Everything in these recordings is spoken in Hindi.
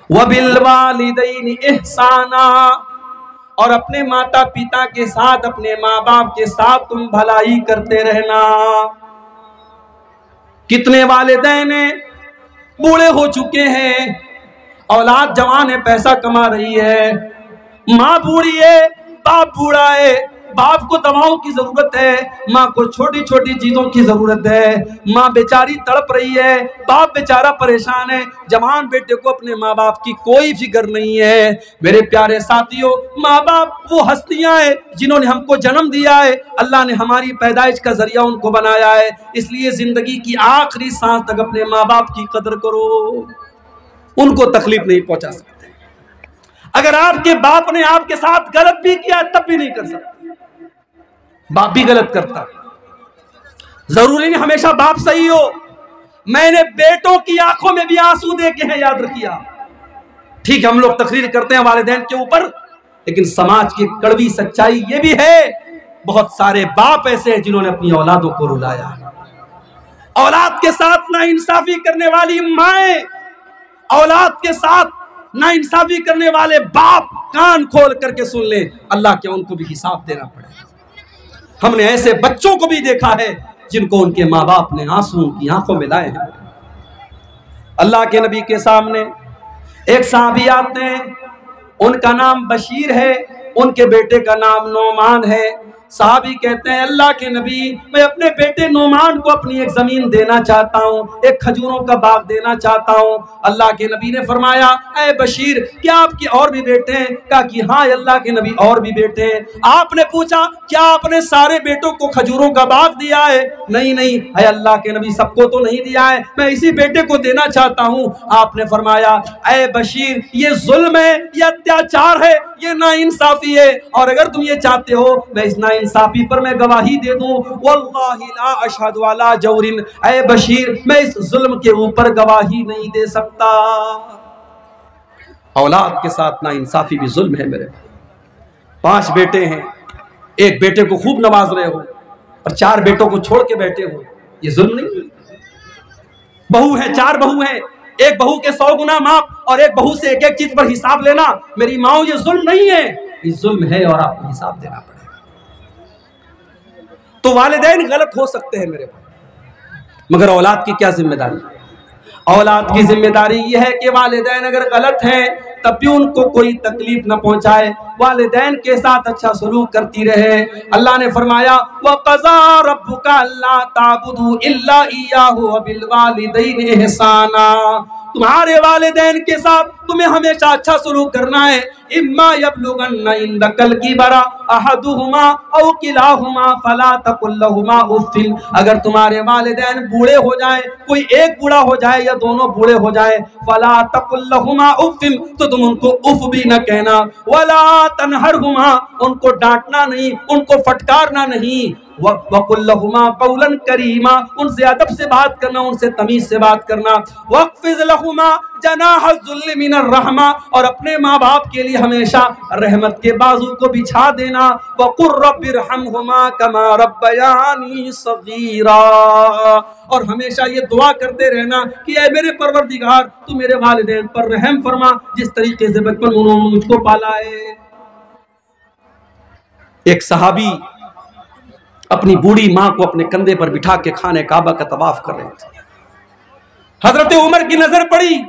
वबिल वालिदैनि इहसाना, और अपने माता पिता के साथ, अपने माँ बाप के साथ तुम भलाई करते रहना। कितने वालिदैन बूढ़े हो चुके हैं, औलाद जवान है, पैसा कमा रही है, माँ बूढ़ी है, बाप बूढ़ा है, बाप को दवाओं की जरूरत है, माँ को छोटी छोटी चीजों की जरूरत है, माँ बेचारी तड़प रही है, बाप बेचारा परेशान है, जवान बेटे को अपने माँ बाप की कोई फिक्र नहीं है। मेरे प्यारे साथियों, माँ बाप वो हस्तियां हैं जिन्होंने हमको जन्म दिया है, अल्लाह ने हमारी पैदाइश का जरिया उनको बनाया है, इसलिए जिंदगी की आखिरी सांस तक अपने माँ बाप की कदर करो, उनको तकलीफ नहीं पहुंचा सकते। अगर आपके बाप ने आपके साथ गलत भी किया तब भी नहीं कर सकते, बाप भी गलत करता, जरूरी नहीं हमेशा बाप सही हो। मैंने बेटों की आंखों में भी आंसू देखे हैं, याद रखिए। ठीक है, हम लोग तकरीर करते हैं वालिदैन के ऊपर, लेकिन समाज की कड़वी सच्चाई ये भी है, बहुत सारे बाप ऐसे हैं जिन्होंने अपनी औलादों को रुलाया है। औलाद के साथ नाइंसाफी करने वाली माएं, औलाद के साथ नाइंसाफी करने वाले बाप कान खोल करके सुन ले, अल्लाह के उनको भी हिसाब देना पड़ेगा। हमने ऐसे बच्चों को भी देखा है जिनको उनके माँ बाप ने आंसू उनकी आंखों में लाए हैं। अल्लाह के नबी के सामने एक सहाबी आते हैं, उनका नाम बशीर है, उनके बेटे का नाम नोमान है। साहबी कहते हैं, अल्लाह के नबी, मैं अपने बेटे नोमान को अपनी एक जमीन देना चाहता हूँ, एक खजूरों का बाग देना चाहता हूँ। अल्लाह के नबी ने फरमाया, ऐ बशीर, क्या आपके और भी बेटे हैं? कहा कि हाँ अल्लाह के नबी, और भी बेटे हैं। आपने पूछा, क्या आपने सारे बेटों को खजूरों का बाग दिया है? नहीं नहीं, है अल्लाह के नबी, सबको तो नहीं दिया है, मैं इसी बेटे को देना चाहता हूँ। आपने फरमाया, ऐ बशीर, ये जुल्म है, ये अत्याचार है, ये नाइंसाफी है, और अगर तुम ये चाहते हो मैं इस नाइंसाफी पर मैं गवाही दे दूं, वल्लाहि ला अशहदु अला जौरिन, ऐ बशीर, मैं इस जुल्म के ऊपर गवाही नहीं दे सकता। औलाद के साथ नाइंसाफी भी जुल्म है। मेरे 5 बेटे हैं, एक बेटे को खूब नवाज रहे हो और 4 बेटों को छोड़ के बैठे हो, ये जुल्म नहीं? बहू है, 4 बहू है, एक बहू के 100 गुना माफ, और एक बहू से एक एक चीज पर हिसाब लेना, मेरी माओ ये जुल्म नहीं है, ये जुल्म है और आपको हिसाब देना पड़ेगा। तो वालिदैन गलत हो सकते हैं मेरे भाई, मगर औलाद की क्या जिम्मेदारी? औलाद की जिम्मेदारी यह है कि वालिदैन अगर गलत हैं तब भी उनको कोई तकलीफ न पहुंचाए, वालिदैन के साथ अच्छा सलूक करती रहे। अल्लाह ने फरमाया, वक़ज़ा रब्बुका अल्ला ताबुदू इल्ला इय्याहु व बिल वालिदैनि इहसाना, तुम्हारे वालिदैन के साथ तुम्हें हमेशा अच्छा सलूक करना है। इम्मा यबलुगन्ना इंदकल किबरा अहदुहुमा औ किलाहुमा फला तकुल लहुमा उफ़्फ़िन, अगर तुम्हारे वालिदैन बूढ़े हो जाए, कोई एक बूढ़ा हो जाए या दोनों बूढ़े हो जाए, फला तकुल लहुमा उफ़्फ़िन, तो तुम उनको उफ भी न कहना, वला तनहरहुमा, उनको डांटना नहीं, उनको फटकारना नहीं, वकुल लहुमा कौलन करीमा, उनसे अदब से बात करना, उनसे तमीज से बात करना, वक़्फ़िज़ लहुमा जनाह ज़ुल्ल मिनर रहमा, और अपने माँ बाप के लिए हमेशा रहमत के बाजू को बिछा देना, वक़ुर रब्बिरहमहुमा कमा रब्बयानी सगीरा, और हमेशा ये दुआ करते रहना कि ऐ मेरे परवरदिगार, तू मेरे वालिदैन पर रहम फरमा, जिस तरीके से बचपन में उन्होंने मुझको पाला है। एक सहाबी अपनी बूढ़ी माँ को अपने कंधे पर बिठा के खाने काबा का तवाफ कर रहे थे। हजरत उमर की नजर पड़ी,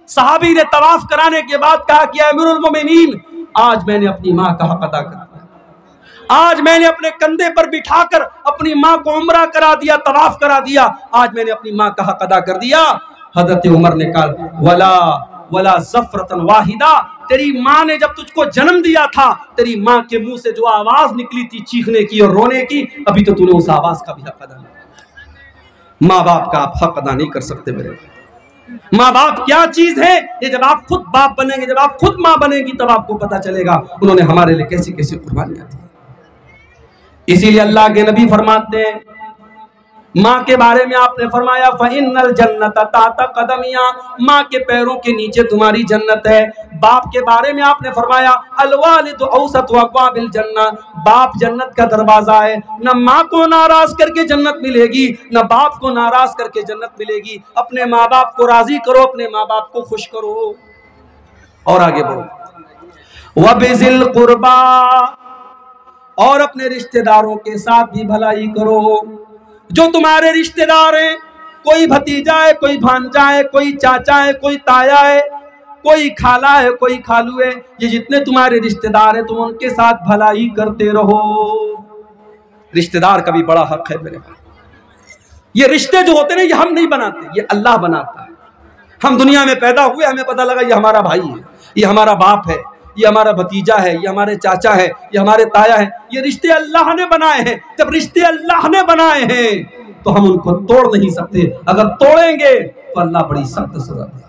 सहाबी ने तवाफ कराने के बाद कहा कि अमीरुल मोमिनीन, आज मैंने अपनी माँ का हक अदा कर दिया, आज मैंने अपने कंधे पर बिठाकर अपनी माँ को उम्रा करा दिया, तवाफ करा दिया, आज मैंने अपनी माँ का हक अदा कर दिया। हजरत उमर ने कहा, वला वला ज़फ़रतन वाहिदा, तेरी माँ ने जब तुझको जन्म दिया था, तेरी माँ के मुंह से जो आवाज निकली थी चीखने की और रोने की, अभी तो तूने उस आवाज का भी हक अदा नहीं। माँ बाप का आप हक अदा नहीं कर सकते मेरे। माँ बाप क्या चीज है, ये जब आप खुद बाप बनेंगे, जब आप खुद माँ बनेंगी, तब आपको पता चलेगा उन्होंने हमारे लिए कैसी कैसी कुर्बानियां दी। इसीलिए अल्लाह के नबी फरमाते हैं, माँ के बारे में आपने फरमाया, फ़इन्नल जन्नता ताता कदमिया, माँ के पैरों के नीचे तुम्हारी जन्नत है। बाप के बारे में आपने फरमाया, अल वालिदु औसतु अब्वाबिल जन्ना, बाप जन्नत का दरवाजा है। न माँ को नाराज करके जन्नत मिलेगी, न बाप को नाराज करके जन्नत मिलेगी। अपने माँ बाप को राजी करो, अपने माँ बाप को खुश करो। और आगे बढ़ो, वबिजिल कुर्बा, और अपने रिश्तेदारों के साथ भी भलाई करो। जो तुम्हारे रिश्तेदार हैं, कोई भतीजा है, कोई भांजा है, कोई चाचा है, कोई ताया है, कोई खाला है, कोई खालू है, ये जितने तुम्हारे रिश्तेदार हैं तुम उनके साथ भलाई करते रहो। रिश्तेदार का भी बड़ा हक है मेरे भाई। ये रिश्ते जो होते हैं ये हम नहीं बनाते, ये अल्लाह बनाता है। हम दुनिया में पैदा हुए, हमें पता लगा ये हमारा भाई है, ये हमारा बाप है, ये हमारा भतीजा है, ये हमारे चाचा है, ये हमारे ताया है। ये रिश्ते अल्लाह ने बनाए हैं। जब रिश्ते अल्लाह ने बनाए हैं तो हम उनको तोड़ नहीं सकते। अगर तोड़ेंगे तो अल्लाह बड़ी सख्त सजा देगा।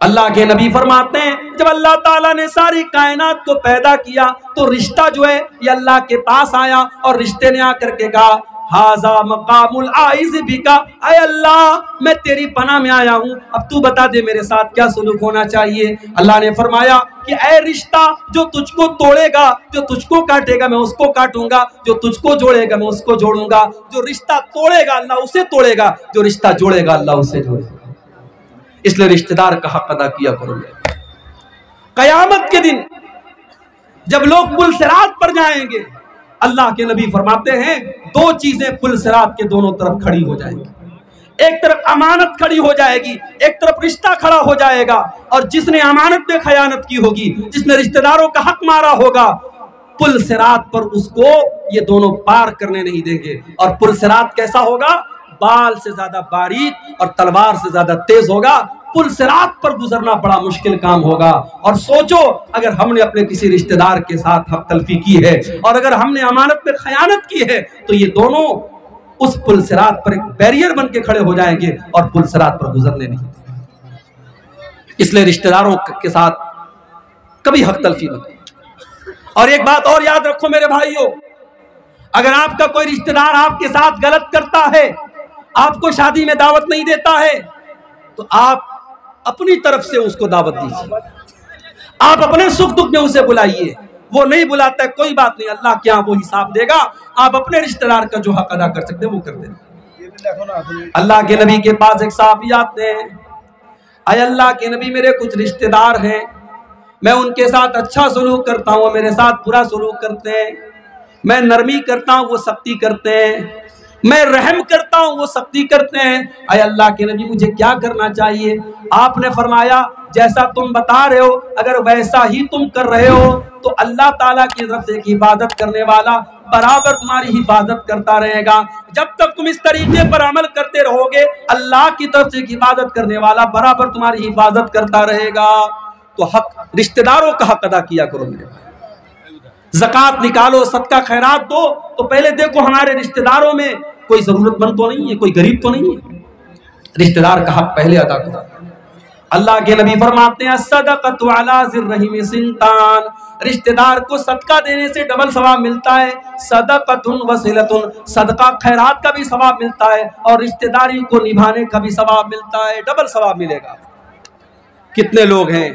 अल्लाह के नबी फरमाते हैं, जब अल्लाह ताला ने सारी कायनात को पैदा किया तो रिश्ता जो है ये अल्लाह के पास आया और रिश्ते ने आकर के कहा, हाजा मकामुल आइज़ बिका, ऐ अल्लाह मैं तेरी पनाह में आया हूँ, अब तू बता दे मेरे साथ क्या सलूक होना चाहिए। अल्लाह ने फरमाया कि ऐ रिश्ता, जो तुझको तोड़ेगा, जो तुझको काटेगा मैं उसको काटूंगा, जो तुझको जोड़ेगा मैं उसको जोड़ूंगा। जो रिश्ता तोड़ेगा अल्लाह उसे तोड़ेगा, जो रिश्ता जोड़ेगा अल्लाह उसे जोड़ेगा। इसलिए रिश्तेदार का हक अदा किया करोगे। कयामत के दिन जब लोग पुल सिरात पर जाएंगे, अल्लाह के नबी फरमाते हैं दो चीजें पुल सिरात के दोनों तरफ खड़ी हो जाएंगी। एक तरफ अमानत खड़ी हो जाएगी, एक तरफ रिश्ता खड़ा हो जाएगा। और जिसने अमानत में खयानत की होगी, जिसने रिश्तेदारों का हक मारा होगा, पुल सिरात पर उसको ये दोनों पार करने नहीं देंगे। और पुल सिरात कैसा होगा? बाल से ज्यादा बारीक और तलवार से ज्यादा तेज होगा। पुल सिरात पर गुजरना बड़ा मुश्किल काम होगा। और सोचो, अगर हमने अपने किसी रिश्तेदार के साथ हक तलफी की है और अगर हमने अमानत में खयानत की है तो ये दोनों उस पुल सिरात पर एक बैरियर बन के खड़े हो जाएंगे और पुल सिरात पर गुजरने नहीं देंगे। इसलिए रिश्तेदारों के साथ कभी हक तलफी मत करो। और एक बात और याद रखो मेरे भाइयों, अगर आपका कोई रिश्तेदार आपके साथ गलत करता है, आपको शादी में दावत नहीं देता है, तो आप अपनी तरफ से उसको दावत दीजिए। आप अपने सुख दुख में उसे बुलाइए। वो नहीं बुलाता है, कोई बात नहीं, अल्लाह क्या वो हिसाब देगा। आप अपने रिश्तेदार का जो हक अदा कर सकते हैं वो कर दें। अल्लाह के नबी के पास एक साहबी आते हैं, अय अल्लाह के नबी मेरे कुछ रिश्तेदार हैं, मैं उनके साथ अच्छा सलूक करता हूँ, मेरे साथ बुरा सलूक करते हैं। मैं नरमी करता हूँ, वो सख्ती करते हैं। मैं रहम करता हूँ, वो सख्ती करते हैं। अय अल्लाह के नबी मुझे क्या करना चाहिए? आपने फरमाया जैसा तुम बता रहे हो अगर वैसा ही तुम कर रहे हो तो अल्लाह ताला की तरफ से एक हिफाजत करने वाला बराबर तुम्हारी हिफाजत करता रहेगा। जब तक तुम इस तरीके पर अमल करते रहोगे, अल्लाह की तरफ से हिफाजत करने वाला बराबर तुम्हारी हिफाजत करता रहेगा। तो हक रिश्तेदारों का हक अदा किया करो मेरे भाई। ज़कात निकालो, सदका खैरात दो, तो पहले देखो हमारे रिश्तेदारों में कोई जरूरतमंद तो नहीं है, कोई गरीब तो नहीं है। रिश्तेदार का हक पहले अदा करो। अल्लाह के नबी फरमाते हैं सदक़तु अला ज़िर्रहिम सिंतान, रिश्तेदार को सदका देने से डबल सवाब मिलता है। सदक़तुन वसिलतुन, सदका खैरात का भी सवाब मिलता है और रिश्तेदारी को निभाने का भी सवाब मिलता है, डबल सवाब मिलेगा। कितने लोग हैं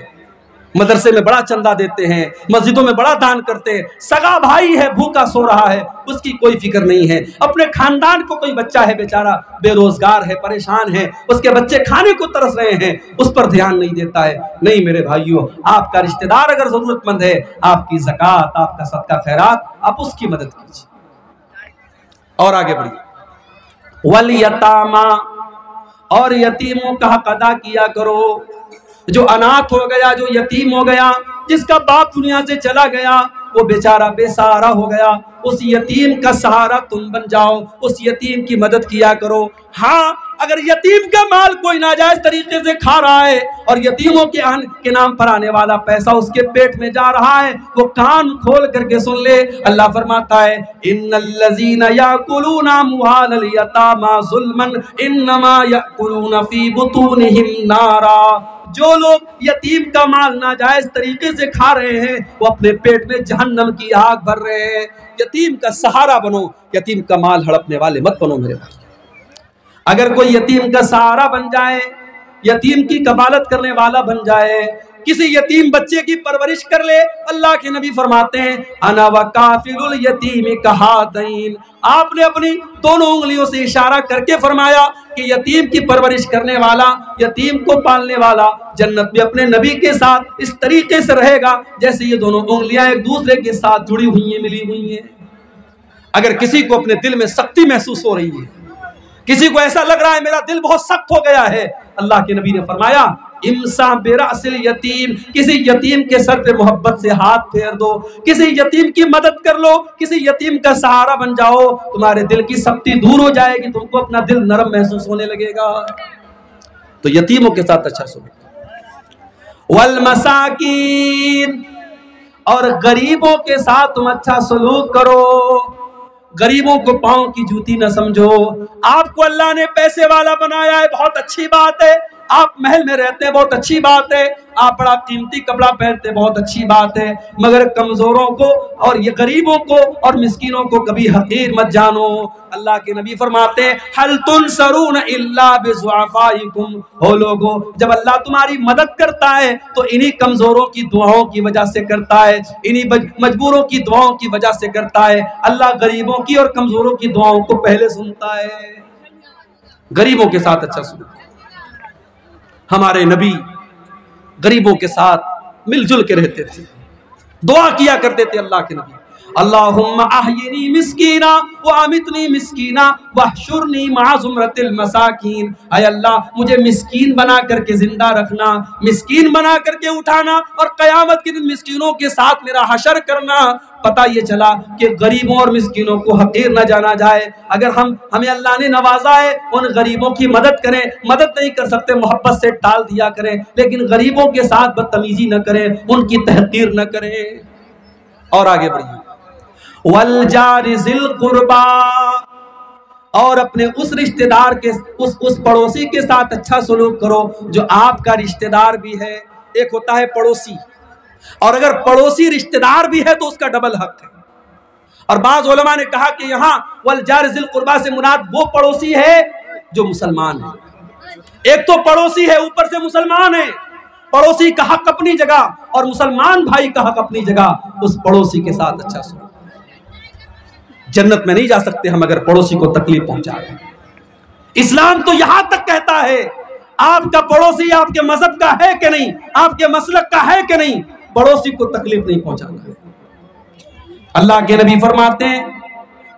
मदरसे में बड़ा चंदा देते हैं, मस्जिदों में बड़ा दान करते हैं, सगा भाई है भूखा सो रहा है, उसकी कोई फिक्र नहीं है। अपने खानदान को कोई बच्चा है बेचारा बेरोजगार है, परेशान है, उसके बच्चे खाने को तरस रहे हैं, उस पर ध्यान नहीं देता है। नहीं मेरे भाइयों, आपका रिश्तेदार अगर जरूरतमंद है, आपकी ज़कात, आपका सदका खैरात, आप उसकी मदद कीजिए। और आगे बढ़िए, वल यतामा, और यतीमों का हक अदा किया करो। जो अनाथ हो गया, जो यतीम हो गया, जिसका बाप दुनिया से चला गया, वो बेचारा बेसहारा हो गया, उस यतीम का सहारा तुम बन जाओ, उस यतीम की मदद किया करो। हाँ, अगर यतीम का माल कोई नाजायज तरीके से खा रहा है और यतीमों के नाम पर आने वाला पैसा उसके पेट में जा रहा है, वो कान खोल करके सुन ले। अल्लाह फरमाता है इन्नल्लज़ीना याकुलूना अम्वालल यतामा ज़ुल्मन इन्नमा याकुलूना फी बुतूनिहिम नारा। जो लोग यतीम का माल नाजायज तरीके से खा रहे हैं, वो अपने पेट में जहन्नम की आग भर रहे हैं। यतीम का सहारा बनो, यतीम का माल हड़पने वाले मत बनो मेरे भाई। अगर कोई यतीम का सहारा बन जाए, यतीम की कफालत करने वाला बन जाए, किसी यतीम बच्चे की परवरिश कर ले। अल्लाह के नबी फरमाते हैं अना व काफिलुल यतीम कहातैन, आपने अपनी दोनों उंगलियों से इशारा करके फरमाया कि यतीम की परवरिश करने वाला, यतीम को पालने वाला जन्नत में अपने नबी के साथ इस तरीके से रहेगा जैसे ये दोनों उंगलियां एक दूसरे के साथ जुड़ी हुई हैं, मिली हुई हैं। अगर किसी को अपने दिल में सख्ती महसूस हो रही है, किसी को ऐसा लग रहा है मेरा दिल बहुत सख्त हो गया है, अल्लाह के नबी ने फरमाया इमसा बिरासिल यतीम, किसी यतीम के सर पे मोहब्बत से हाथ फेर दो, किसी यतीम की मदद कर लो, किसी यतीम का सहारा बन जाओ, तुम्हारे दिल की सख्ती दूर हो जाएगी, तुमको अपना दिल नरम महसूस होने लगेगा। तो यतीमों के साथ अच्छा सुनो। वल मसाकीन, और गरीबों के साथ तुम अच्छा सलूक करो, गरीबों को पांव की जूती न समझो। आपको अल्लाह ने पैसे वाला बनाया है, बहुत अच्छी बात है, आप महल में रहते हैं, बहुत अच्छी बात है, आप बड़ा कीमती कपड़ा पहनते हैं, बहुत अच्छी बात है, मगर कमजोरों को और ये गरीबों को और मिस्कीनों को कभी हकीर मत जानो। अल्लाह के नबी फरमाते हैं हल तुनसरून इल्ला बिज़ुअफ़ाइकुम, हो लोगों जब अल्लाह तुम्हारी मदद करता है तो इन्हीं कमजोरों की दुआओं की वजह से करता है, इन्हीं मजबूरों की दुआओं की वजह से करता है। अल्लाह गरीबों की और कमजोरों की दुआओं को पहले सुनता है। गरीबों के साथ अच्छा सुनो। हमारे नबी गरीबों के साथ मिलजुल के रहते थे, दुआ किया करते थे अल्लाह के नबी, अल्लाहुम्मा अहयिनी मिस्कीना व अमितनी मिस्कीना वहशुरनी मअ ज़ुमरतिल मसाकीन, ऐ अल्लाह मुझे मिस्कीन बना करके जिंदा रखना, मिस्कीन बना करके उठाना और क़यामत के दिन मिस्कीनों के साथ मेरा हशर करना। पता ये चला कि गरीबों और मिस्कीनों को हकीर न जाना जाए। अगर हमें अल्लाह ने नवाजा है, उन गरीबों की मदद करें, मदद नहीं कर सकते मोहब्बत से टाल दिया करें, लेकिन गरीबों के साथ बदतमीजी न करें, उनकी तहकीर न करें। और आगे बढ़िए, वल जारि ज़िल कुर्बा, और अपने उस रिश्तेदार के उस पड़ोसी के साथ अच्छा सलूक करो जो आपका रिश्तेदार भी है। एक होता है पड़ोसी, और अगर पड़ोसी रिश्तेदार भी है तो उसका डबल हक है। और बाज़ उलमा ने कहा कि यहाँ वल जारि ज़िल कुर्बा से मुराद वो पड़ोसी है जो मुसलमान है। एक तो पड़ोसी है ऊपर से मुसलमान है, पड़ोसी का हक अपनी जगह और मुसलमान भाई का हक अपनी जगह, उस पड़ोसी के साथ अच्छा सुनो। जन्नत में नहीं जा सकते हम अगर पड़ोसी को तकलीफ पहुंचाए। इस्लाम तो यहां तक कहता है आपका पड़ोसी आपके मजहब का है कि नहीं, आपके मसलक का है कि नहीं, पड़ोसी को तकलीफ नहीं पहुंचाना है। अल्लाह के नबी फरमाते हैं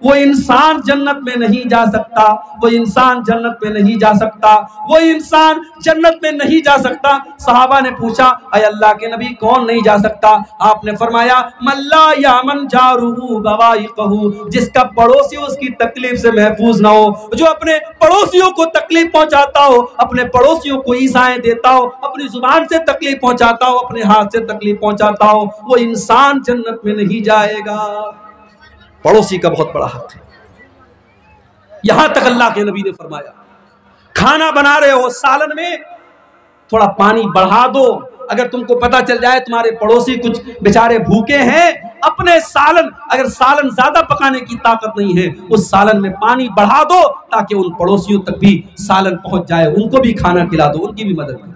वो इंसान जन्नत में नहीं जा सकता, वो इंसान जन्नत में नहीं जा सकता, वो इंसान जन्नत में नहीं जा सकता। सहाबा ने पूछा अय अल्लाह के नबी कौन नहीं जा सकता? आपने फरमाया मल्ला यामन जारुहु बवाइकहु, जिसका पड़ोसी उसकी तकलीफ से महफूज ना हो, जो अपने पड़ोसियों को तकलीफ पहुंचाता हो, अपने पड़ोसियों को ईसाएं देता हो, अपनी जुबान से तकलीफ पहुंचाता हो, अपने हाथ से तकलीफ पहुंचाता हो, वो इंसान जन्नत में नहीं जाएगा। पड़ोसी का बहुत बड़ा हक है। यहां तक अल्लाह के नबी ने फरमाया खाना बना रहे हो, सालन में थोड़ा पानी बढ़ा दो। अगर तुमको पता चल जाए तुम्हारे पड़ोसी कुछ बेचारे भूखे हैं, अपने सालन, अगर सालन ज्यादा पकाने की ताकत नहीं है, उस सालन में पानी बढ़ा दो ताकि उन पड़ोसियों तक भी सालन पहुंच जाए, उनको भी खाना खिला दो, उनकी भी मदद करो।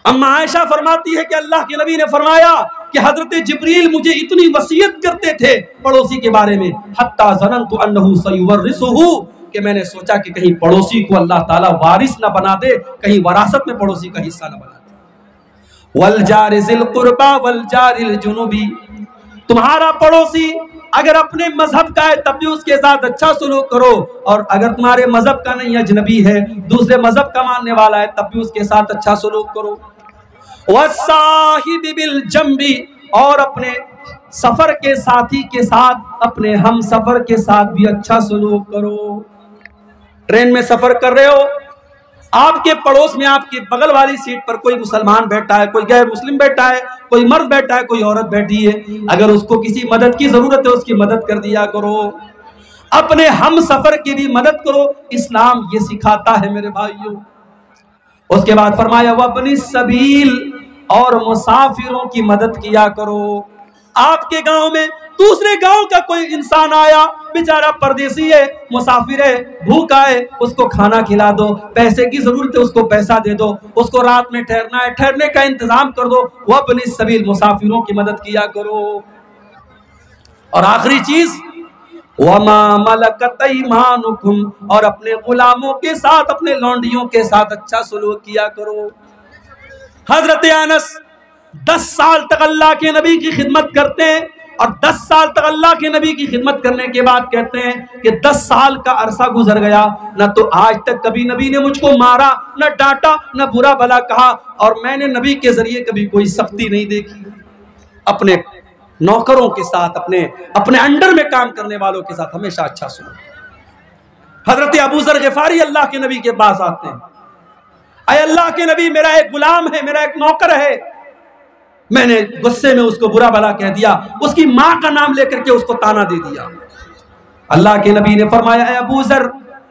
अम्मा आयशा फरमाती है कि अल्लाह के नबी ने फरमाया कि हजरत जिब्रील मुझे इतनी वसीयत करते थे पड़ोसी के बारे में, हत्ता ज़ननतु अन्नहु सयुवर्रिसुहु, कि मैंने सोचा कि कहीं पड़ोसी को अल्लाह ताला वारिस ना बना दे, कहीं वरासत में पड़ोसी का हिस्सा ना बना दे। वल जारि ज़िल कुर्बा वल जारिल जुनुबी, तुम्हारा पड़ोसी अगर अपने मजहब का है तब भी उसके साथ अच्छा सलूक करो, और अगर तुम्हारे मजहब का नहीं, अजनबी है, दूसरे मजहब का मानने वाला है, तब भी उसके साथ अच्छा सलूक करो। वस्साहिबि बिल जंबी, और अपने सफर के साथी के साथ, अपने हम सफर के साथ भी अच्छा सलूक करो। ट्रेन में सफर कर रहे हो, आपके पड़ोस में आपके बगल वाली सीट पर कोई मुसलमान बैठा है, कोई गैर मुस्लिम बैठा है, कोई मर्द बैठा है, कोई औरत बैठी है, अगर उसको किसी मदद की जरूरत है उसकी मदद कर दिया करो, अपने हम सफर की भी मदद करो। इस्लाम ये सिखाता है मेरे भाइयों। उसके बाद फरमाया वब्नि सबील, और मुसाफिरों की मदद किया करो। आपके गांव में दूसरे गांव का कोई इंसान आया, बेचारा परदेसी है, मुसाफिर है, भूखा है, उसको खाना खिला दो, पैसे की जरूरत है उसको पैसा दे दो, उसको रात में ठहरना है ठहरने का इंतजाम कर दो, वो अपनी सबील मुसाफिरों की मदद किया करो। और आखिरी चीज वमा मलकत ईमानुकुम, और अपने गुलामों के साथ, अपने लौंडियों के साथ अच्छा सलूक किया करो। हजरत अनस 10 साल तक अल्लाह के नबी की खिदमत करते हैं और 10 साल तक अल्लाह के नबी की खिदमत करने के बाद कहते हैं कि 10 साल का अरसा गुजर गया, ना तो आज तक कभी नबी ने मुझको मारा, न डांटा, न बुरा भला कहा, और मैंने नबी के जरिए कभी कोई सख्ती नहीं देखी। अपने नौकरों के साथ, अपने अंडर में काम करने वालों के साथ हमेशा अच्छा सुनो। हजरत अबू जर गिफारी अल्लाह के नबी के पास आते हैं, अय अल्लाह के नबी, मेरा एक गुलाम है, मेरा एक नौकर है, मैंने गुस्से में उसको बुरा भला कह दिया, उसकी मां का नाम लेकर के उसको ताना दे दिया। अल्लाह के नबी ने फरमाया, अय अबू जर,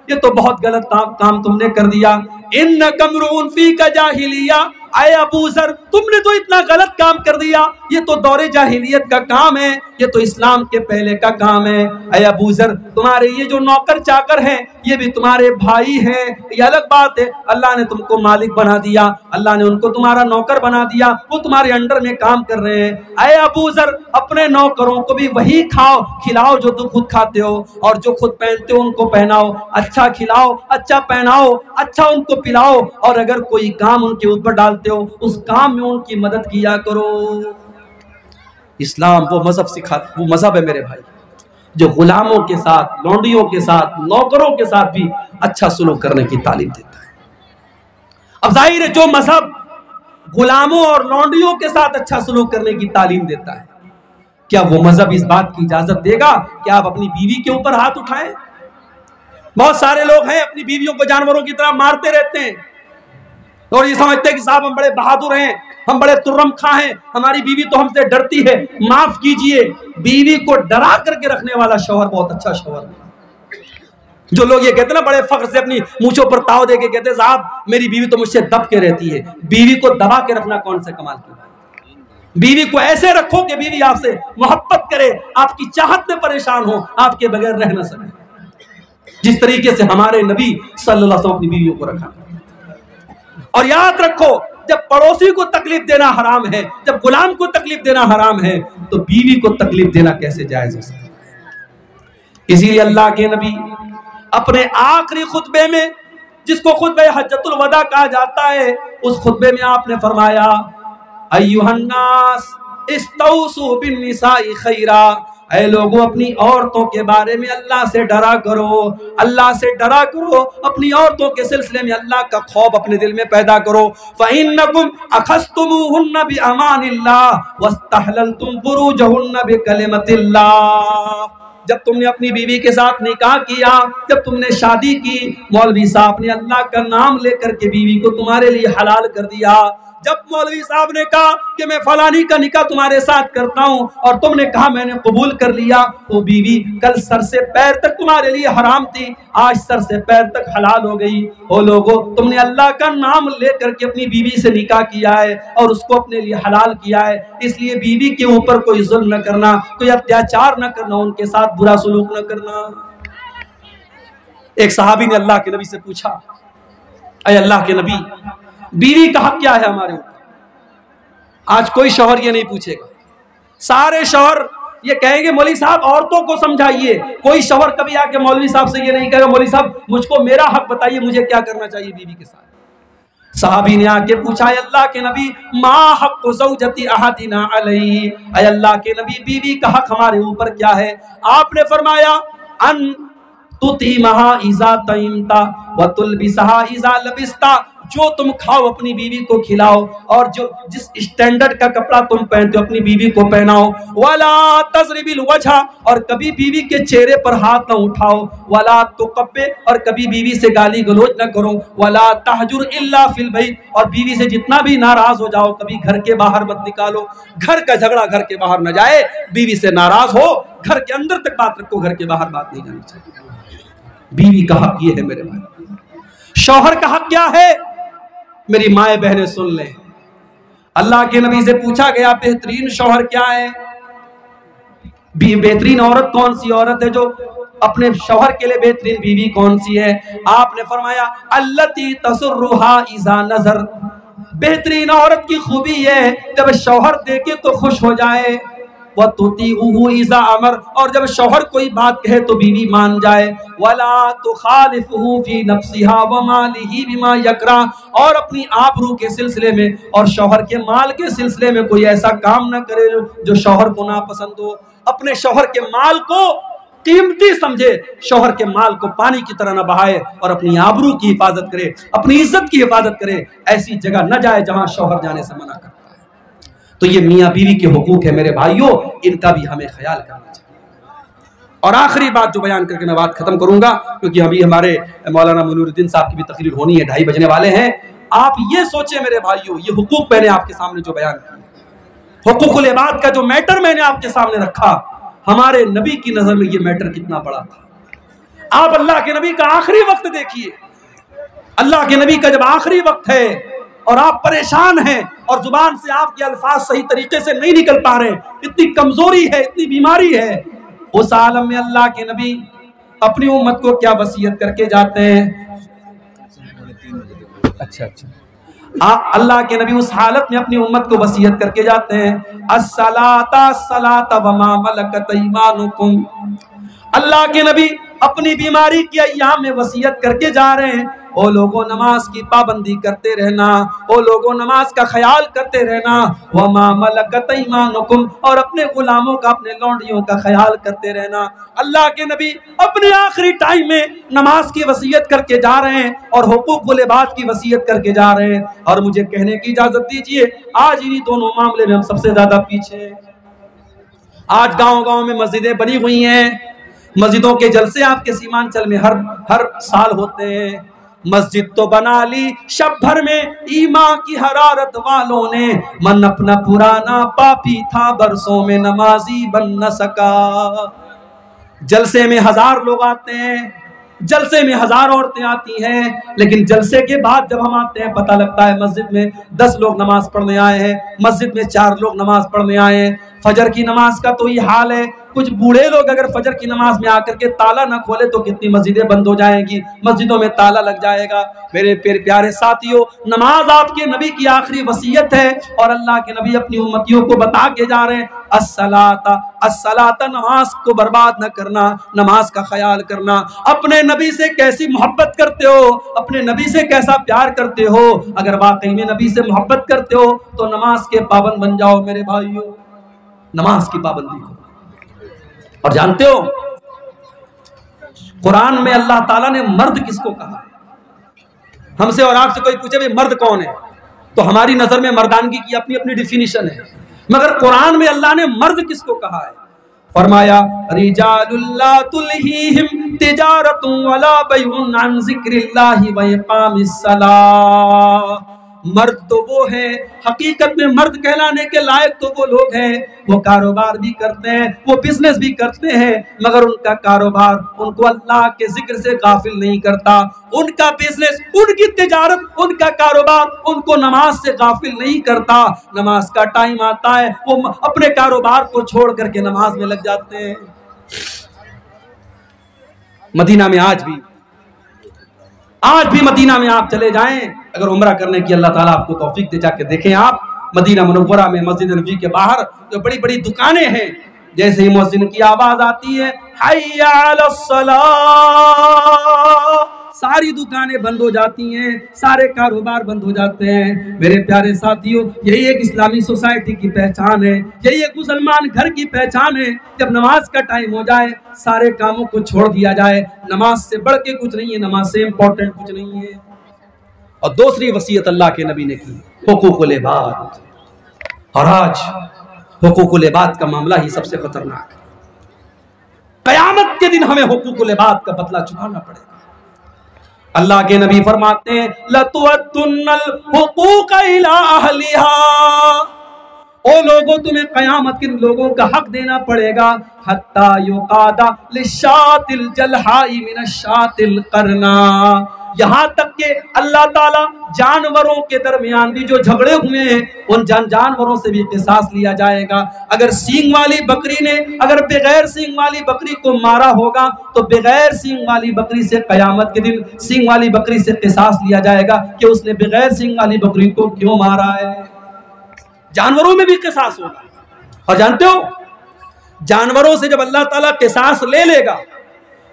ये तो बहुत गलत काम तुमने कर दिया। इन कमरून फी का जाहिलिया, अय अबू जर, तुमने तो इतना गलत काम कर दिया, ये तो दौरे जाहिलियत का काम है, ये तो इस्लाम के पहले का काम है। अय अबू जर, तुम्हारे ये जो नौकर चाकर हैं, ये भी तुम्हारे भाई हैं, ये अलग बात है। अल्लाह ने तुमको मालिक बना दिया, अल्लाह ने उनको तुम्हारा नौकर बना दिया, वो तुम्हारे अंडर में काम कर रहे हैं। अय अबू जर, अपने नौकरों को भी वही खाओ खिलाओ जो तुम खुद खाते हो, और जो खुद पहनते हो उनको पहनाओ, अच्छा खिलाओ, अच्छा पहनाओ, अच्छा उनको पिलाओ, और अगर कोई काम उनके ऊपर डालते हो उस काम में उनकी मदद किया करो। इस्लाम वो मजहब वो मजहब है मेरे भाई, जो गुलामों के साथ, लौंडियों के साथ, नौकरों के साथ भी अच्छा सुलूक करने की तालीम देता है। अब जाहिर है, जो मजहब गुलामों और लौंडियों के साथ अच्छा सुलूक करने की तालीम देता है, क्या वो मजहब इस बात की इजाजत देगा कि आप अपनी बीवी के ऊपर हाथ उठाएं? बहुत सारे लोग हैं अपनी बीवियों को जानवरों की तरह मारते रहते हैं और ये समझते हैं कि साहब हम बड़े बहादुर हैं, हम बड़े तुर्रम खा हैं, हमारी बीवी तो हमसे डरती है। माफ कीजिए, बीवी को डरा करके रखने वाला शौहर बहुत अच्छा शौहर है। जो लोग ये कहते हैं ना, बड़े फख्र से अपनी मूंछों पर ताव दे के कहते हैं साहब मेरी बीवी तो मुझसे दब के रहती है। बीवी को दबा के रखना कौन से कमाल की बात? बीवी को ऐसे रखो कि बीवी आपसे मोहब्बत करे, आपकी चाहत में परेशान हो, आपके बगैर रह न सके, जिस तरीके से हमारे नबी सल्लल्लाहु अलैहि वसल्लम अपनी बीवियों को रखा। और याद रखो, जब पड़ोसी को तकलीफ देना हराम है, जब गुलाम को तकलीफ देना हराम है, तो बीवी को तकलीफ देना कैसे जायज हो सकता है? इसीलिए अल्लाह के नबी अपने आखिरी खुतबे में, जिसको खुतबे हज्जतुल वदा कहा जाता है, उस खुतबे में आपने फरमाया, अय्युहन्नास इस्तौसु बिन्निसाई खैरा, ऐ लोगों अपनी औरतों के बारे में अल्लाह से डरा करो, अल्लाह से डरा करो, अपनी औरतों के सिलसिले में अल्लाह का खौफ अपने दिल में पैदा करो। फ़इन्नकुम अखज़्तुमूहुन्ना बिअमानिल्लाह वस्तहललतुम फुरूजहुन्ना बिकलिमतिल्लाह। जब तुमने अपनी बीवी के साथ निकाह किया, जब तुमने शादी की, मौलवी साहब ने अल्लाह का नाम लेकर के बीवी को तुम्हारे लिए हलाल कर दिया। जब मौलवी साहब ने कहा कि मैं फलानी का निकाह तुम्हारे साथ करता हूं और तुमने कहा मैंने कबूल कर लिया, वो बीवी कल सर से पैर तक तुम्हारे लिए हराम थी, आज सर से पैर तक हलाल हो गई। ओ लोगो, तुमने अल्लाह का नाम लेकर के अपनी बीवी से निकाह किया है और उसको अपने लिए हलाल किया है, इसलिए बीवी के ऊपर कोई जुल्म न करना, कोई अत्याचार न करना, उनके साथ बुरा सलूक न करना। एक सहाबी ने अल्लाह के नबी से पूछा, अय अल्लाह के नबी, बीवी का हक क्या है हमारे ऊपर? आज कोई शौहर ये नहीं पूछेगा, सारे शौहर ये कहेंगे मौलवी साहब औरतों को समझाइए। कोई शौहर कभी आके मौलवी साहब से ये नहीं कहेगा मौलवी साहब मुझको मेरा हक बताइए, मुझे क्या करना चाहिए बीवी के साथ। सहाबी ने आके पूछा, अल्लाह के नबी, मा हक़्क़ु ज़ौजती अहदिना अलैहि, अय अल्लाह के नबी, बीवी का हक हमारे ऊपर क्या है? आपने फरमाया, अन तुतीमहा इज़ा तइमता व तुलबिसहा इज़ा लबिस्ता, जो तुम खाओ अपनी बीवी को खिलाओ, और जो जिस स्टैंडर्ड का कपड़ा तुम पहनते हो अपनी बीवी को पहनाओ। वला तज़रिबिल वजह, और कभी बीवी के चेहरे पर हाथ न उठाओ। वला तुक़ब्बे, और कभी बीवी से गाली गलौज न करो। वला तहजुर इल्ला फिल बैत, और बीवी से जितना भी नाराज हो जाओ कभी घर के बाहर मत निकालो। घर का झगड़ा घर के बाहर न जाए, बीवी से नाराज हो घर के अंदर तक बात रखो, घर के बाहर बात नहीं जानी चाहिए। बीवी का हक ये है मेरे भाई। शौहर का हक क्या है? मेरी माए बहनें सुन लें, अल्लाह के नबी से पूछा गया बेहतरीन शौहर क्या है? बेहतरीन औरत कौन सी औरत है? जो अपने शौहर के लिए बेहतरीन बीवी कौन सी है? आपने फरमाया अल्लती तसुर्रुहा इज़ा नज़र, बेहतरीन औरत की खूबी है जब शौहर देखे तो खुश हो जाए, वह तुतीउहु इज़ा अमर, और जब शौहर कोई बात कहे तो बीवी मान जाए, वला तुखालिफुहु फी नफ्सिहा व मालिही बिमा यकरा, और अपनी आबरू के सिलसिले में और शौहर के माल के सिलसिले में कोई ऐसा काम न करे जो शौहर को नापसंद हो। अपने शौहर के माल को कीमती समझे, शौहर के माल को पानी की तरह न बहाए और अपनी आबरू की हिफाजत करे, अपनी इज्जत की हिफाजत करे। ऐसी जगह न जाए जहां शौहर जाने से मना करता है। तो ये मियाँ बीवी के हुकूक है मेरे भाइयों, इनका भी हमें ख्याल करना चाहिए। और आखिरी बात जो बयान करके मैं बात खत्म करूंगा, क्योंकि अभी हमारे मौलाना मुनीरुद्दीन साहब की भी तकरीर होनी है, 2:30 बजने वाले हैं। आप ये सोचे मेरे भाइयों, ये हुकूक मैंने आपके सामने जो बयान किया, हुकूकुल इबाद का जो मैटर मैंने आपके सामने रखा, हमारे नबी की नजर में ये मैटर कितना बड़ा था। आप अल्लाह के नबी का आखिरी वक्त देखिए, अल्लाह के नबी का जब आखिरी वक्त है और आप परेशान हैं और जुबान से आपके अल्फाज सही तरीके से नहीं निकल पा रहे, इतनी कमजोरी है, इतनी बीमारी है, उस आलम में अल्लाह के नबी अपनी उम्मत को क्या वसीयत करके जाते हैं? अच्छा, अल्लाह के नबी उस हालत में अपनी उम्मत को वसीयत करके जाते हैं, अस्सलाता अस्सलाता वमा मलकत ईमानुकुम। अल्लाह के नबी अपनी बीमारी के अय्याम में वसीयत करके जा रहे हैं, ओ लोगों नमाज की पाबंदी करते रहना, ओ लोगों नमाज का ख्याल करते रहना, वमा मलकत ईमानुकुम, और अपने गुलामों का, अपने लौंडियों का ख्याल करते रहना। अल्लाह के नबी अपने आखिरी टाइम में नमाज की वसीयत करके जा रहे हैं और हुकूकुल इबाद की वसीयत करके जा रहे हैं। और मुझे कहने की इजाजत दीजिए, आज इन्हीं दोनों मामले में हम सबसे ज्यादा पीछे हैं। आज गांव गांव में मस्जिदें बनी हुई हैं, मस्जिदों के जलसे आपके सीमांचल में हर साल होते हैं। मस्जिद तो बना ली शब भर में ईमान की हरारत वालों ने, मन अपना पुराना पापी था बरसों में नमाजी बन न सका। जलसे में 1000 लोग आते हैं, जलसे में 1000 औरतें आती हैं, लेकिन जलसे के बाद जब हम आते हैं पता लगता है मस्जिद में 10 लोग नमाज पढ़ने आए हैं, मस्जिद में 4 लोग नमाज पढ़ने आए हैं। फजर की नमाज का तो ये हाल है, कुछ बूढ़े लोग अगर फजर की नमाज में आकर के ताला न खोले तो कितनी मस्जिदें बंद हो जाएंगी, मस्जिदों में ताला लग जाएगा। मेरे प्यारे साथियों, नमाज आपके नबी की आखिरी वसीयत है और अल्लाह के नबी अपनी उम्मतियों को बता के जा रहे हैं, अस्सलाता अस्सलाता, नमाज को बर्बाद न करना, नमाज का ख्याल करना। अपने नबी से कैसी मोहब्बत करते हो, अपने नबी से कैसा प्यार करते हो। अगर वाकई में नबी से मोहब्बत करते हो तो नमाज के पाबंद बन जाओ मेरे भाइयों, नमाज की पाबंदी को। और जानते हो कुरान में अल्लाह ताला ने मर्द किसको कहा? हमसे और आपसे कोई पूछे भाई मर्द कौन है, तो हमारी नजर में मर्दानगी की अपनी अपनी डिफिनीशन है, मगर कुरान में अल्लाह ने मर्द किसको कहा है? फरमाया रिजालुल्ला तुलहीहिम तिजारतुन वला बैउन अन जिक्रिल्लाहि व इकामिस सलाह। मर्द तो वो है, हकीकत में मर्द कहलाने के लायक तो वो लोग हैं, वो कारोबार भी करते हैं, वो बिजनेस भी करते हैं, मगर उनका कारोबार उनको अल्लाह के जिक्र से गाफिल नहीं करता। उनका बिजनेस, उनकी तिजारत, उनका कारोबार उनको नमाज से गाफिल नहीं करता। नमाज का टाइम आता है वो अपने कारोबार को छोड़ करके नमाज में लग जाते हैं। मदीना में आज भी मदीना में आप चले जाएं, अगर उम्रा करने की अल्लाह ताला आपको तौफीक दे, जाके देखें आप मदीना मुनव्वरा में मस्जिद नबी के बाहर जो बड़ी बड़ी दुकानें हैं, जैसे ही मुअज्जिन की आवाज आती है हय्या अलस सलाह, सारी दुकानें बंद हो जाती हैं, सारे कारोबार बंद हो जाते हैं। मेरे प्यारे साथियों, यही एक इस्लामी सोसाइटी की पहचान है, यही एक मुसलमान घर की पहचान है। जब नमाज का टाइम हो जाए सारे कामों को छोड़ दिया जाए, नमाज से बढ़ के कुछ नहीं है, नमाज से इम्पोर्टेंट कुछ नहीं है। और दूसरी वसीयत अल्लाह के नबी ने की, हुकूकुल इबाद। और आज हुकूकुल इबाद का मामला ही सबसे खतरनाक है। कयामत के दिन हमें हुकूकुल इबाद का बदला चुकाना पड़ेगा। अल्लाह के नबी फरमाते हैं लतुअद्दुन्नल हुकूक इला अहलिहा, ओ लोगों तुम्हें कयामत के लोगों का हक देना पड़ेगा। हत्ता युकादा लिशातिल जलहाई मिनशातिल करना, यहाँ तक कि अल्लाह ताला जानवरों के दरमियान भी जो झगड़े हुए हैं उन जानवरों से भी क़िसास लिया जाएगा। अगर सींग वाली बकरी ने अगर बगैर सींग वाली बकरी को मारा होगा तो बगैर सींग वाली बकरी से क़यामत के दिन सींग वाली बकरी से क़िसास लिया जाएगा कि उसने बगैर सींग वाली बकरी को क्यों मारा है। जानवरों में भी क़िसास होगा। और जानते हो, जानवरों से जब अल्लाह ताला क़िसास ले लेगा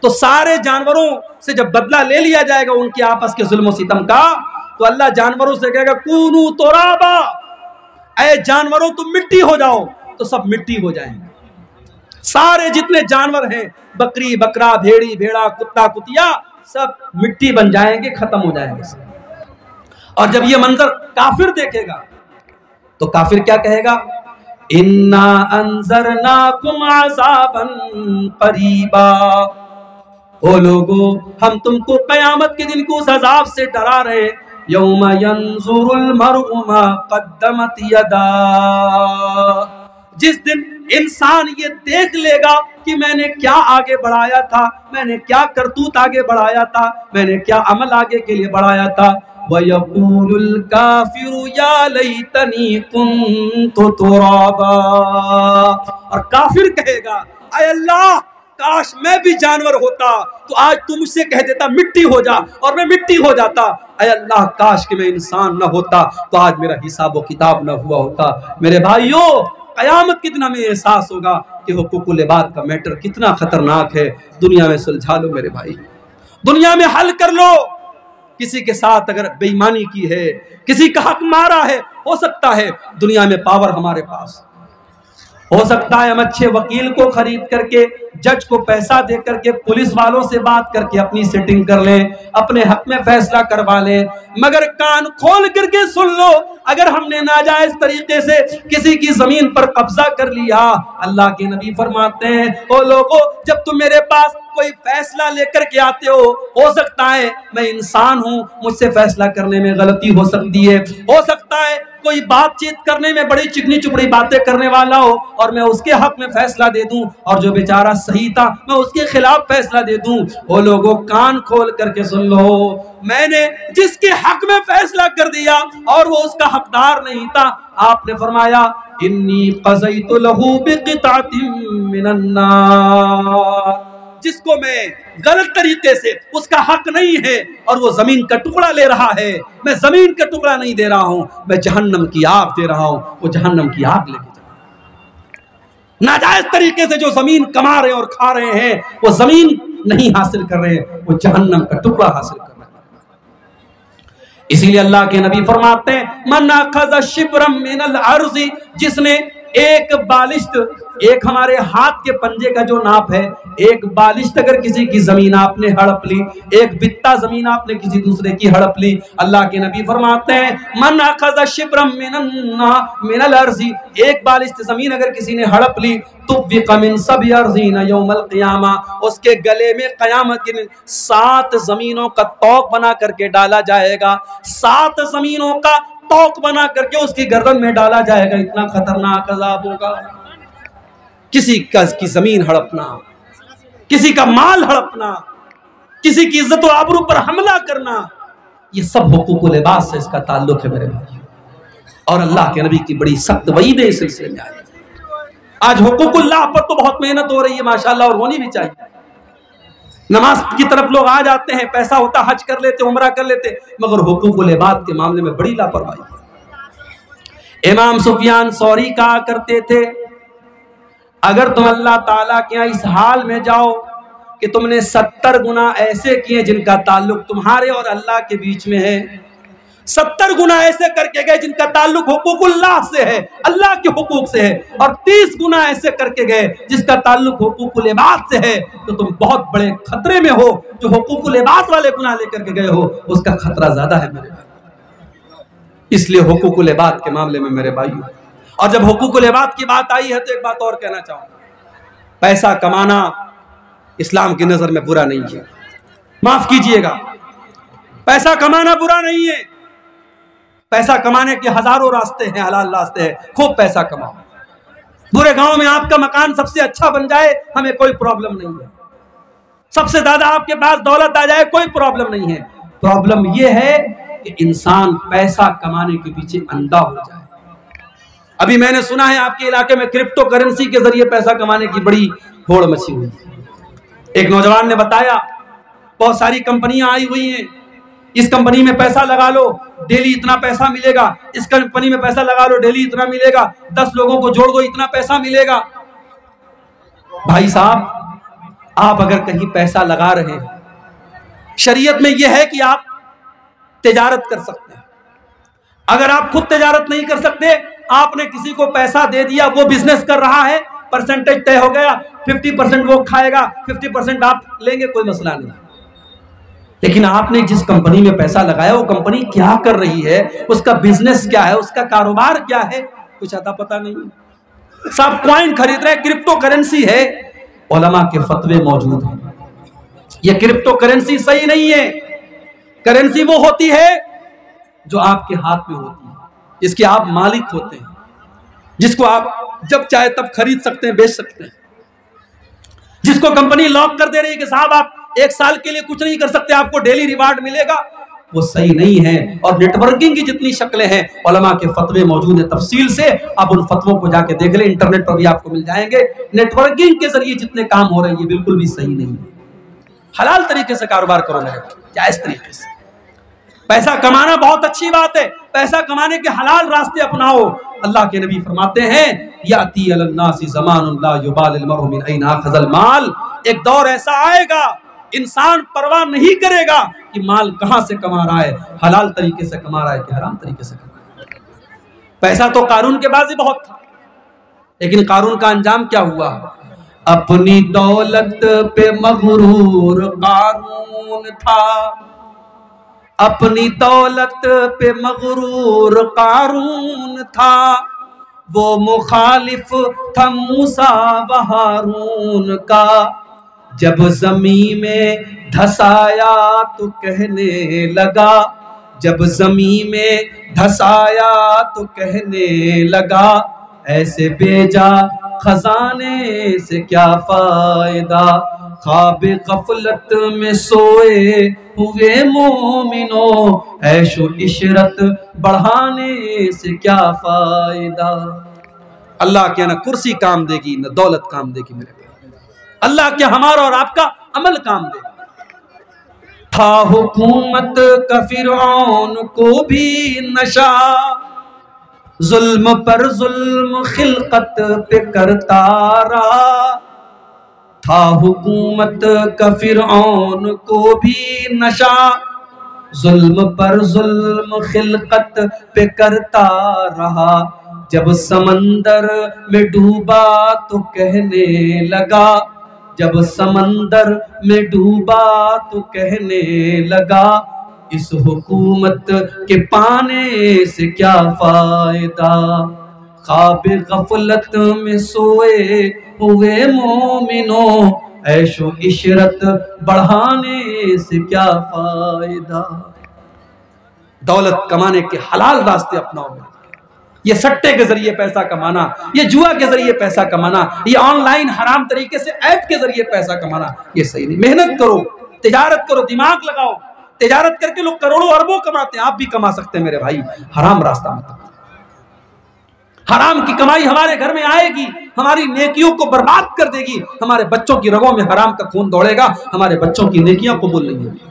तो सारे जानवरों से जब बदला ले लिया जाएगा उनके आपस के जुल्म सितम का, तो अल्लाह जानवरों से कहेगा कूनू तुराबा, ऐ जानवरों तुम मिट्टी हो जाओ, तो सब मिट्टी हो जाएंगे। सारे जितने जानवर हैं, बकरी बकरा भेड़ी भेड़ा कुत्ता कुतिया, सब मिट्टी बन जाएंगे, खत्म हो जाएंगे। और जब ये मंजर काफिर देखेगा तो काफिर क्या कहेगा, इन्ना अंज़रनाकुम अज़ाबन करीबा, ओ लोगो हम तुमको कयामत के दिन को उस अजाब से डरा रहे, यौम यंजुरुल मरउ मा क़द्दमत यदा, जिस दिन इंसान ये देख लेगा कि मैंने क्या आगे बढ़ाया था, मैंने क्या करतूत आगे बढ़ाया था, मैंने क्या अमल आगे के लिए बढ़ाया था। वयक़ूलुल काफ़िरु या लैतनी कुन्तु तुराबा, और काफिर कहेगा ऐ अल्लाह काश मैं भी जानवर होता तो आज तू मुझसे कह देता मिट्टी हो जा और मैं मिट्टी हो जाता। ऐ अल्लाह काश कि मैं इंसान न होता तो आज मेरा हिसाब व किताब न हुआ होता। मेरे भाइयों, क़यामत के दिन हमें एहसास होगा कि हुकूकुल इबाद का मैटर कितना खतरनाक है। दुनिया में सुलझा लो मेरे भाई, दुनिया में हल कर लो। किसी के साथ अगर बेईमानी की है, किसी का हक मारा है, हो सकता है दुनिया में पावर हमारे पास, हो सकता है हम अच्छे वकील को खरीद करके, जज को पैसा दे करके, पुलिस वालों से बात करके अपनी सेटिंग कर लें, अपने हक में फैसला करवा लें। मगर कान खोल करके सुन लो, अगर हमने नाजायज तरीके से किसी की जमीन पर कब्जा कर लिया, अल्लाह के नबी फरमाते हैं ओ लोगों, जब तुम मेरे पास कोई फैसला लेकर के आते हो सकता है मैं इंसान हूं, मुझसे फैसला करने में गलती हो सकती है, हो सकता है कोई बातचीत करने में बड़ी चिकनी चुपड़ी बातें करने वाला हो और मैं उसके हक में फैसला दे दूं, और जो बेचारा सही था मैं उसके खिलाफ फैसला दे दूं। ओ लोगों, कान खोल करके सुन लो, मैंने जिसके हक में फैसला कर दिया और वो उसका हकदार नहीं था, आपने फरमाया इन्नी क़ज़यतु लहू बिक़ितातिन मिनन नार, जिसको मैं गलत तरीके से, उसका हक नहीं है और वो जमीन का टुकड़ा ले रहा है, मैं जमीन का टुकड़ा नहीं दे रहा हूं, मैं जहन्नम की आग दे रहा हूं, वो जहन्नम की आग लेके जा। नाजायज तरीके से जो जमीन कमा रहे और खा रहे हैं वो जमीन नहीं हासिल कर रहे हैं, वो जहन्नम का टुकड़ा हासिल कर रहे हैं। इसीलिए अल्लाह के नबी फरमाते हैं मन अखज़ शिब्रम मिनल अर्ज़ि, जिसने एक बालिश्त, एक हमारे हाथ के पंजे का जो नाप है, एक बालिश्त अगर किसी की जमीन आपने हड़प ली, एक बित्ता जमीन आपने किसी दूसरे की हड़प ली, अल्लाह के नबी फरमाते हैं मन अखज़ शिब्रम मिनल अर्ज़ि, एक बालिश्त जमीन अगर किसी ने हड़प ली तो बिक़मिन सब'i अर्ज़ीन यौमल क़ियामा, उसके गले में क़यामत के दिन 7 जमीनों का तौक बना करके डाला जाएगा, 7 जमीनों का तौक बना करके उसकी गर्दन में डाला जाएगा। इतना खतरनाक अज़ाब होगा। किसी की जमीन हड़पना, किसी का माल हड़पना, किसी की इज्जत और आबरू पर हमला करना, ये सब हुकूकुल इबाद से इसका ताल्लुक है मेरे भाई। और अल्लाह के नबी की बड़ी सख्त वईद इस सिलसिले में आई। आज हुकूकुल्लाह पर तो बहुत मेहनत हो रही है माशाअल्लाह, और होनी भी चाहिए। नमाज की तरफ लोग आ जाते हैं, पैसा होता हज कर लेते, उम्रा कर लेते, मगर हुकूकुल इबाद के मामले में बड़ी लापरवाही है। इमाम सुफियान सौरी कहा करते थे अगर तुम अल्लाह ताला के यहाँ इस हाल में जाओ कि तुमने 70 गुना ऐसे किए जिनका ताल्लुक तुम्हारे और अल्लाह के बीच में है, 70 गुना ऐसे करके गए जिनका ताल्लुक हुकूकुल्लाह से है, अल्लाह के हुकूक से है, और 30 गुना ऐसे करके गए जिसका ताल्लुक हुकूकुल इबाद से है, तो तुम बहुत बड़े खतरे में हो। जो हुकूकुल इबाद वाले गुनाह लेकर के गए हो उसका खतरा ज्यादा है मेरे भाई। इसलिए हुकूकुल इबाद के मामले में मेरे भाई, और जब हुकूकुल इबाद की बात आई है तो एक बात और कहना चाहूंगा, पैसा कमाना इस्लाम की नजर में बुरा नहीं है। माफ कीजिएगा, पैसा कमाना बुरा नहीं है। पैसा कमाने के हजारों रास्ते हैं, हलाल रास्ते हैं, खूब पैसा कमाओ। पूरे गांव में आपका मकान सबसे अच्छा बन जाए, हमें कोई प्रॉब्लम नहीं है। सबसे ज्यादा आपके पास दौलत आ जाए, कोई प्रॉब्लम नहीं है। प्रॉब्लम यह है कि इंसान पैसा कमाने के पीछे अंधा हो जाए। अभी मैंने सुना है आपके इलाके में क्रिप्टो करेंसी के जरिए पैसा कमाने की बड़ी होड़ मची हुई है। एक नौजवान ने बताया बहुत सारी कंपनियां आई हुई हैं, इस कंपनी में पैसा लगा लो डेली इतना पैसा मिलेगा, इस कंपनी में पैसा लगा लो डेली इतना मिलेगा, 10 लोगों को जोड़ दो इतना पैसा मिलेगा। भाई साहब, आप अगर कहीं पैसा लगा रहे हैं, शरीयत में यह है कि आप तिजारत कर सकते हैं। अगर आप खुद तिजारत नहीं कर सकते, आपने किसी को पैसा दे दिया, वो बिजनेस कर रहा है, परसेंटेज तय हो गया, 50% वो खाएगा, 50% आप लेंगे, कोई मसला नहीं। लेकिन आपने जिस कंपनी में पैसा लगाया वो कंपनी क्या कर रही है, उसका बिजनेस क्या है, उसका कारोबार क्या है, कुछ आता पता नहीं। सब कॉइन खरीद रहे हैं, क्रिप्टो करेंसी है, उलमा के फतवे मौजूद हैं। ये क्रिप्टो करेंसी सही नहीं है। करेंसी वो होती है जो आपके हाथ में होती है, जिसके आप मालिक होते हैं, जिसको आप जब चाहे तब खरीद सकते हैं, बेच सकते हैं, जिसको कंपनी लॉक कर दे रही है कि साहब आप 1 साल के लिए कुछ नहीं कर सकते, आपको डेली रिवार्ड मिलेगा, वो सही नहीं है। और नेटवर्किंग की जितनी शक्लें हैं, उलमा के फतवे मौजूद है तफसील से, आप उन फतवों को जाके देख लें, इंटरनेट पर भी आपको मिल जाएंगे। नेटवर्किंग के जरिए जितने काम हो रहे हैं ये बिल्कुल भी सही नहीं है। हलाल तरीके से कारोबार करो, जायज तरीके से। पैसा कमाना बहुत अच्छी बात है, पैसा कमाने के हलाल रास्ते अपनाओ। अल्लाह के नबी फरमाते हैं, याती अलन्नासी ज़मानुन ला युबालिल मरउ मिन ऐना अख़ज़ल माल, एक दौर ऐसा आएगा इंसान परवाह नहीं करेगा कि माल कहां से कमा रहा है, हलाल तरीके से कमा रहा है कि हराम तरीके से कमा रहा है। पैसा तो कारून के पास ही बहुत था, लेकिन कारून का अंजाम क्या हुआ? अपनी दौलत पे मगरूर कारून था, अपनी दौलत पे मगरूर कारून था, वो मुखालिफ था मूसा व हारून का। जब ज़मीन में धसाया तो कहने लगा, जब ज़मीन में धसाया तो कहने लगा, ऐसे बेजा खजाने से क्या फायदा, ख्वाब गफलत में सोए हुए मोमिनो, ऐशो इशरत बढ़ाने से क्या फायदा। अल्लाह के न कुर्सी काम देगी न दौलत काम देगी मेरे भाई, अल्लाह क्या हमारा और आपका अमल काम देगा। था हुकूमत का फिरौन को भी नशा, जुल्म पर जुल्म खिलकत पे करता रहा, था हुकूमत का फिरौन को भी नशा, जुल्म पर जुल्म खिलकत पे करता रहा। जब समंदर में डूबा तो कहने लगा, जब समंदर में डूबा तो कहने लगा, इस हुकूमत के पाने से क्या फायदा, ख्वाब गफलत में सोए हुए मोमिनो, ऐशो इशरत बढ़ाने से क्या फायदा। दौलत कमाने के हलाल रास्ते अपनाओ। ये सट्टे के जरिए पैसा कमाना, ये जुआ के जरिए पैसा कमाना, ये ऑनलाइन हराम तरीके से ऐप के जरिए पैसा कमाना, ये सही नहीं। मेहनत करो, तिजारत करो, दिमाग लगाओ। तिजारत करके लोग करोड़ों अरबों कमाते हैं, आप भी कमा सकते हैं मेरे भाई। हराम रास्ता मत, हराम की कमाई हमारे घर में आएगी, हमारी नेकियों को बर्बाद कर देगी, हमारे बच्चों की रगों में हराम का खून दौड़ेगा, हमारे बच्चों की नेकियां कबूल नहीं होगी।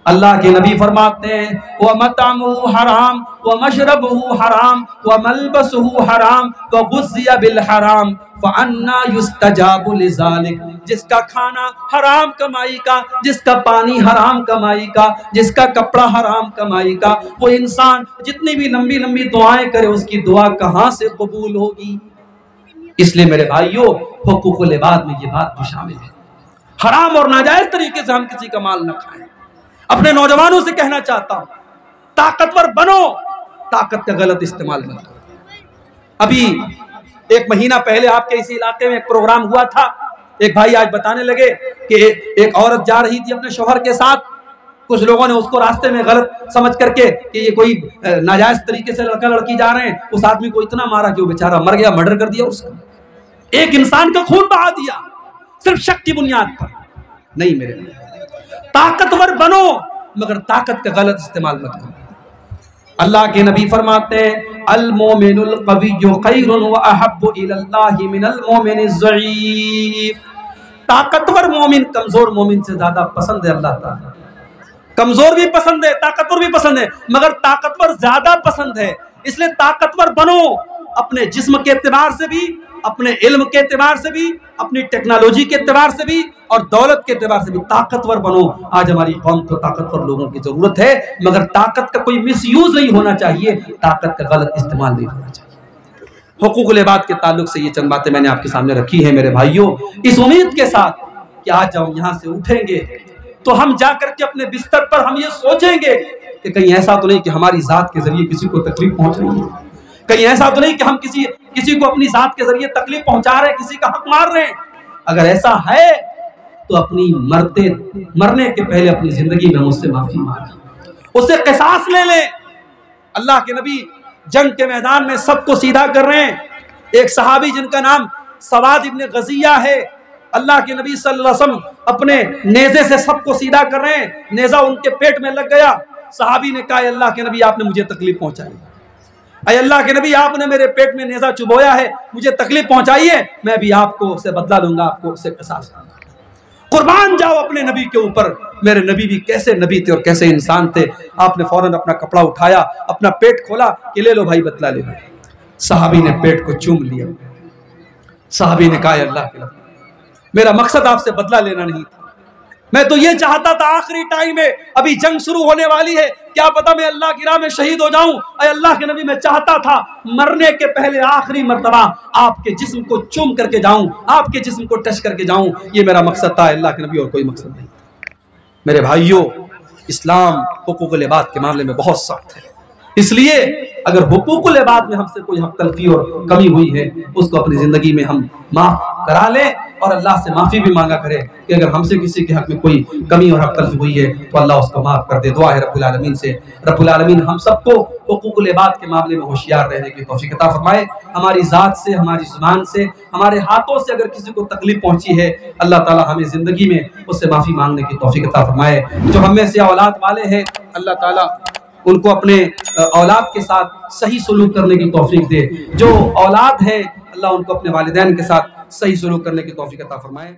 अल्लाह के नबी फरमाते हैं, व मतअमुहु हराम व मशरबुहु हराम व मलबसुहु हराम व गुज़िया बिल हराम फअन्ना युस्तजाबु लिज़ालिक। जिसका खाना हराम कमाई का, जिसका पानी हराम कमाई का, जिसका कपड़ा हराम कमाई का, वो इंसान जितनी भी लंबी लंबी दुआएं करे, उसकी दुआ कहां से कबूल होगी। इसलिए मेरे भाइयों, हुकूकुल इबाद में ये बात भी शामिल है। हराम और नाजायज तरीके से हम किसी का माल न खाएं। अपने नौजवानों से कहना चाहता हूं, ताकतवर बनो, ताकत का गलत इस्तेमाल मत करो। अभी 1 महीना पहले आपके इसी इलाके में एक प्रोग्राम हुआ था। एक भाई आज बताने लगे कि एक औरत जा रही थी अपने शौहर के साथ, कुछ लोगों ने उसको रास्ते में गलत समझ करके कि ये कोई नाजायज तरीके से लड़का लड़की जा रहे हैं, उस आदमी को इतना मारा कि वो बेचारा मर गया, मर्डर कर दिया उसका। एक इंसान का खून बहा दिया सिर्फ शक की बुनियाद पर। नहीं मेरे, ताकतवर बनो, मगर ताकत का गलत इस्तेमाल मत करो। अल्लाह के नबी फरमाते हैं अल मोमिनुल क़विय्यु खैरुन व अहब्बु इलल्लाहि मिनल मोमिनिज़ ज़ईफ़। ताकतवर मोमिन कमजोर मोमिन से ज्यादा पसंद है अल्लाह ताला। कमजोर भी पसंद है, ताकतवर भी पसंद है, मगर ताकतवर ज्यादा पसंद है। इसलिए ताकतवर बनो, अपने जिस्म के एतबार से भी, अपने इल्म के एतबार से भी, अपनी टेक्नोलॉजी के एतबार से भी और दौलत के एतबार से भी ताकतवर बनो। आज हमारी कौम को ताकतवर लोगों की जरूरत है, मगर ताकत का कोई मिसयूज नहीं होना चाहिए, ताकत का गलत इस्तेमाल नहीं होना चाहिए। हुकूकुल इबाद के ताल्लुक से ये चंद बातें मैंने आपके सामने रखी है मेरे भाइयों, इस उम्मीद के साथ कि आज जब हम यहाँ से उठेंगे तो हम जाकर के अपने बिस्तर पर हम ये सोचेंगे कि कहीं ऐसा तो नहीं कि हमारी जात के जरिए किसी को तकलीफ पहुंच रही है, कहीं ऐसा तो नहीं कि हम किसी को अपनी जात के जरिए तकलीफ पहुंचा रहे हैं, किसी का हक मार रहे हैं। अगर ऐसा है तो अपनी मरने के पहले अपनी जिंदगी में उससे माफी मांगे, उससे क़िसास ले ले। अल्लाह के नबी जंग के मैदान में सबको सीधा कर रहे हैं। एक सहाबी जिनका नाम सवाद इब्न गजिया है, अल्लाह के नबी सल्लल्लाहु अलैहि वसल्लम अपने नेज़े से सबको सीधा कर रहे हैं, नेज़ा उनके पेट में लग गया। सहाबी ने कहा अल्लाह के नबी आपने मुझे तकलीफ पहुंचाई, अय अल्लाह के नबी आपने मेरे पेट में नेज़ा चुभोया है, मुझे तकलीफ पहुंचाई है, मैं भी आपको उससे बदला लूंगा, आपको उससे क़िसास लूंगा। कुर्बान जाओ अपने नबी के ऊपर। मेरे नबी भी कैसे नबी थे और कैसे इंसान थे। आपने फौरन अपना कपड़ा उठाया, अपना पेट खोला कि ले लो भाई बदला ले लो। सहाबी ने पेट को चूम लिया। सहाबी ने कहा अल्लाह के नबी मेरा मकसद आपसे बदला लेना नहीं था, मैं तो ये चाहता था आखिरी टाइम है, अभी जंग शुरू होने वाली है, क्या पता मैं अल्लाह की राह में शहीद हो जाऊं। अरे अल्लाह के नबी मैं चाहता था मरने के पहले आखिरी मर्तबा आपके जिस्म को चूम करके जाऊं, आपके जिस्म को टच करके जाऊं, ये मेरा मकसद था अल्लाह के नबी, और कोई मकसद नहीं था। मेरे भाइयों, इस्लाम हुकूकुल इबाद के मामले में बहुत सख्त है, इसलिए अगर हुकूकुल इबाद में हमसे कोई हक तलफी और कमी हुई है उसको अपनी जिंदगी में हम माफ करा लें और अल्लाह से माफी भी मांगा करें कि अगर हमसे किसी के हक में कोई कमी और हक तलफी हुई है तो अल्लाह उसको माफ कर दे। दुआ है रब्बुल आलमीन से, रब्बुल आलमीन हम सबको हुकूकुल इबाद के मामले में होशियार रहने की तौफीक अता फरमाए। हमारी जात से, हमारी जुबान से, हमारे हाथों से अगर किसी को तकलीफ पहुंची है, अल्लाह ताला हमें जिंदगी में उससे माफी मांगने की तौफीक अता फरमाए। जो हम में से औलाद वाले हैं, अल्लाह ताला उनको अपने औलाद के साथ सही सलूक करने की तौफीक दे। जो औलाद है, अल्लाह उनको अपने वालिदैन के साथ सही सलूक करने की तौफीक अता फरमाए।